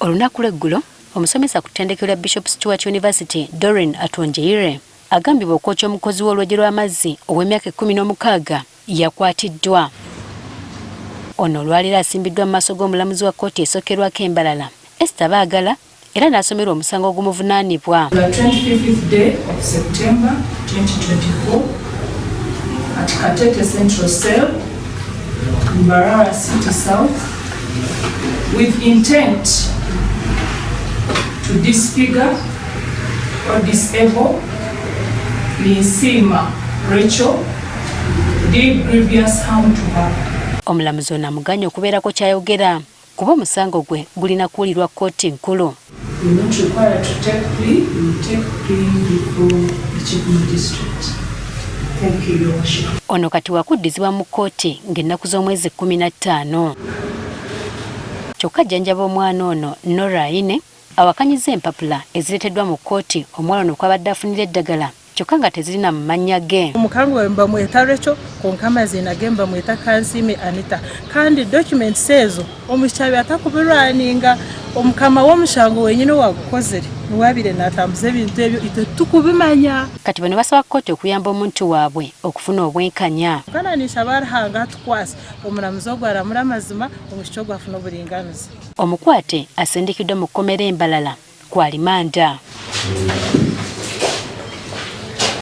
Olunaku lw'eggulo, omusomesa ku ttendekero lya Bishop Stuart University, Doreen Atwongyeire, agambibwa okwokya omukozi w'olwejje lw'amazzi ow'emyaka 16 yakwatiddwa. Ono olwaleero asimbiddwa mu maaso g'omulamuzi wa kkooti esookerwako e Mbarara, Esther Baagala, era n'asomerwa omusango ogumuvunaanibwa. The 25th day of September 2024 at Katete Central Cell, Mbarara City South, with intent to disfigure or disable Linsima Rachel, did grievous harm to her. Omulamuzi ono amuganya okubeerako kyayogera kuba omusango gwe gulina kuwulirwa kkooti enkulu. We are not required to take plea. We will take plea before the Chief Magistrate. Thank you, Your Worship. Ono kati wakuddizibwa mu kkooti ng'ennaku z'omwezi 15. Kyokka jjanjaba omwana ono Doreen awakanyiza empapula ezireeteddwa mu kkooti omuwala ono kwabadde afunira eddagala kyokka nga tezirina mu mannya ge. Omukango we mbamweta Rachel konka amazina ge mbamweta Kansime Anita kandi documents ezo omukyala atakubirwaninga omukama w'omushango wenyine wagukozere niwabire n'atambuza ebintu ebyo ite tukubimanya. Kati bano basaba kkooti okuyamba omuntu waabwe okufuna obwenkanya. Kananisha barahanga tukwasa omulamuzi ogwo aramura amazima omushiki ogwo afuna oburinganuzi. Omukwate asindikiddwa mu kkomera e Mbarara ku alimanda.